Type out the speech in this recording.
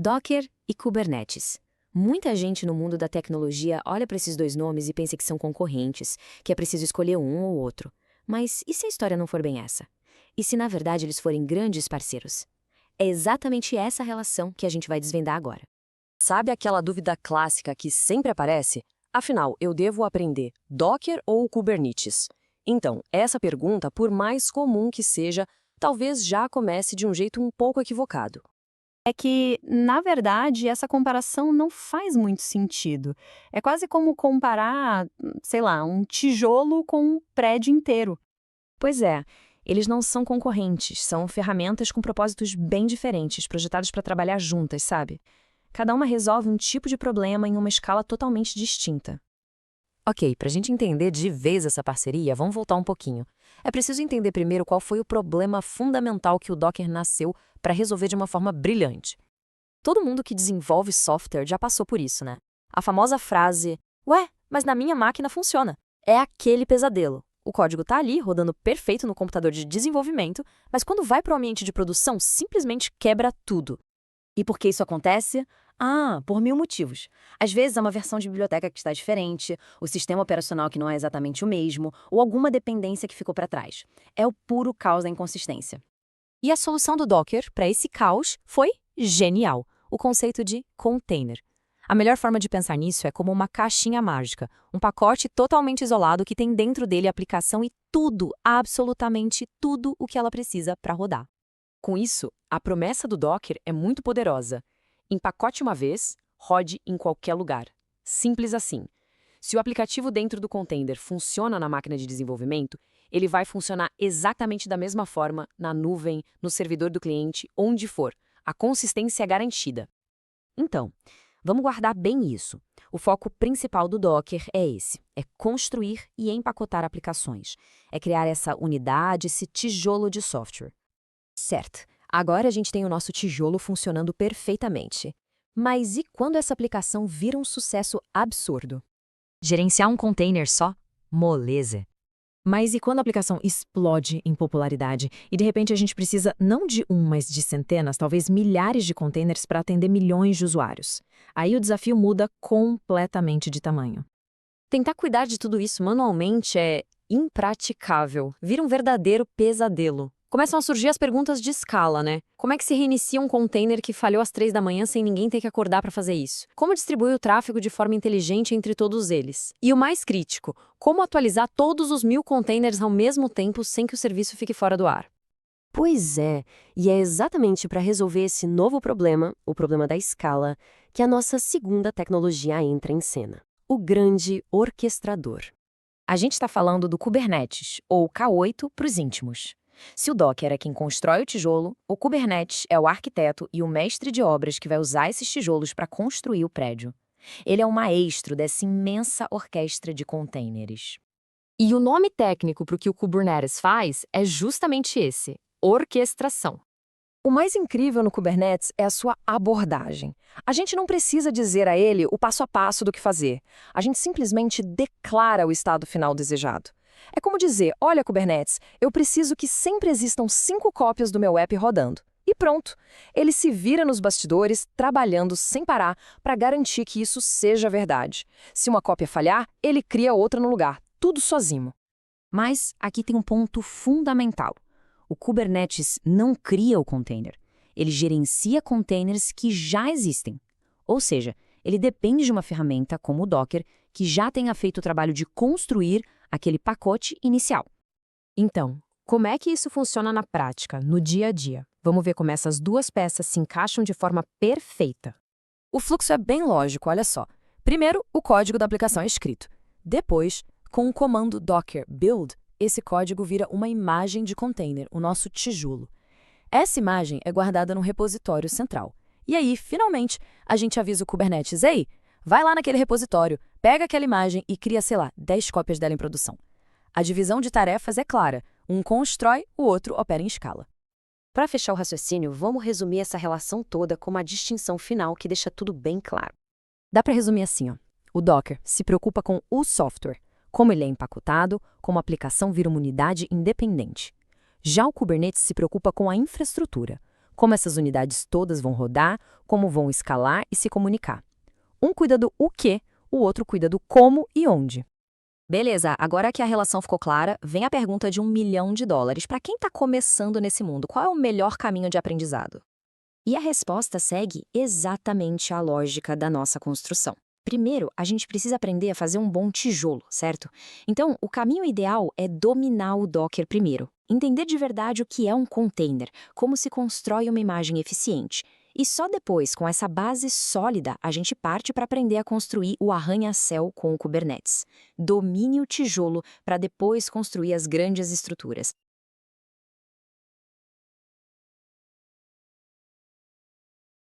Docker e Kubernetes. Muita gente no mundo da tecnologia olha para esses dois nomes e pensa que são concorrentes, que é preciso escolher um ou outro. Mas e se a história não for bem essa? E se na verdade eles forem grandes parceiros? É exatamente essa relação que a gente vai desvendar agora. Sabe aquela dúvida clássica que sempre aparece? Afinal, eu devo aprender Docker ou Kubernetes? Então, essa pergunta, por mais comum que seja, talvez já comece de um jeito um pouco equivocado. É que, na verdade, essa comparação não faz muito sentido. É quase como comparar, sei lá, um tijolo com um prédio inteiro. Pois é, eles não são concorrentes, são ferramentas com propósitos bem diferentes, projetadas para trabalhar juntas, sabe? Cada uma resolve um tipo de problema em uma escala totalmente distinta. Ok, para a gente entender de vez essa parceria, vamos voltar um pouquinho. É preciso entender primeiro qual foi o problema fundamental que o Docker nasceu para resolver de uma forma brilhante. Todo mundo que desenvolve software já passou por isso, né? A famosa frase, ué, mas na minha máquina funciona. É aquele pesadelo. O código está ali, rodando perfeito no computador de desenvolvimento, mas quando vai para o ambiente de produção, simplesmente quebra tudo. E por que isso acontece? Por 1000 motivos. Às vezes é uma versão de biblioteca que está diferente, o sistema operacional que não é exatamente o mesmo, ou alguma dependência que ficou para trás. É o puro caos da inconsistência. E a solução do Docker para esse caos foi genial, o conceito de container. A melhor forma de pensar nisso é como uma caixinha mágica, um pacote totalmente isolado que tem dentro dele a aplicação e tudo, absolutamente tudo o que ela precisa para rodar. Com isso, a promessa do Docker é muito poderosa. Empacote uma vez, rode em qualquer lugar. Simples assim. Se o aplicativo dentro do container funciona na máquina de desenvolvimento, ele vai funcionar exatamente da mesma forma na nuvem, no servidor do cliente, onde for. A consistência é garantida. Então, vamos guardar bem isso. O foco principal do Docker é esse, é construir e empacotar aplicações. É criar essa unidade, esse tijolo de software. Certo, agora a gente tem o nosso tijolo funcionando perfeitamente. Mas e quando essa aplicação vira um sucesso absurdo? Gerenciar um container só? Moleza. Mas e quando a aplicação explode em popularidade e de repente a gente precisa não de um, mas de centenas, talvez milhares de containers para atender milhões de usuários? Aí o desafio muda completamente de tamanho. Tentar cuidar de tudo isso manualmente é impraticável, vira um verdadeiro pesadelo. Começam a surgir as perguntas de escala, né? Como é que se reinicia um container que falhou às 3 da manhã sem ninguém ter que acordar para fazer isso? Como distribuir o tráfego de forma inteligente entre todos eles? E o mais crítico, como atualizar todos os 1000 containers ao mesmo tempo sem que o serviço fique fora do ar? Pois é, e é exatamente para resolver esse novo problema, o problema da escala, que a nossa segunda tecnologia entra em cena: o grande orquestrador. A gente está falando do Kubernetes, ou K8 para os íntimos. Se o Docker é quem constrói o tijolo, o Kubernetes é o arquiteto e o mestre de obras que vai usar esses tijolos para construir o prédio. Ele é o maestro dessa imensa orquestra de containers. E o nome técnico para o que o Kubernetes faz é justamente esse: orquestração. O mais incrível no Kubernetes é a sua abordagem. A gente não precisa dizer a ele o passo a passo do que fazer. A gente simplesmente declara o estado final desejado. É como dizer, olha Kubernetes, eu preciso que sempre existam 5 cópias do meu app rodando. E pronto, ele se vira nos bastidores, trabalhando sem parar para garantir que isso seja verdade. Se uma cópia falhar, ele cria outra no lugar, tudo sozinho. Mas aqui tem um ponto fundamental. O Kubernetes não cria o container. Ele gerencia containers que já existem. Ou seja, ele depende de uma ferramenta como o Docker, que já tenha feito o trabalho de construir aquele pacote inicial. Então, como é que isso funciona na prática, no dia a dia? Vamos ver como essas duas peças se encaixam de forma perfeita. O fluxo é bem lógico, olha só. Primeiro, o código da aplicação é escrito. Depois, com o comando docker build, esse código vira uma imagem de container, o nosso tijolo. Essa imagem é guardada no repositório central. E aí, finalmente, a gente avisa o Kubernetes, ei, vai lá naquele repositório, pega aquela imagem e cria, sei lá, 10 cópias dela em produção. A divisão de tarefas é clara. Um constrói, o outro opera em escala. Para fechar o raciocínio, vamos resumir essa relação toda com uma distinção final que deixa tudo bem claro. Dá para resumir assim, ó. O Docker se preocupa com o software, como ele é empacotado, como a aplicação vira uma unidade independente. Já o Kubernetes se preocupa com a infraestrutura, como essas unidades todas vão rodar, como vão escalar e se comunicar. Um cuida do o quê, o outro cuida do como e onde. Beleza, agora que a relação ficou clara, vem a pergunta de $1 milhão. Para quem está começando nesse mundo, qual é o melhor caminho de aprendizado? E a resposta segue exatamente a lógica da nossa construção. Primeiro, a gente precisa aprender a fazer um bom tijolo, certo? Então, o caminho ideal é dominar o Docker primeiro. Entender de verdade o que é um container, como se constrói uma imagem eficiente. E só depois, com essa base sólida, a gente parte para aprender a construir o arranha-céu com o Kubernetes. Domine o tijolo para depois construir as grandes estruturas.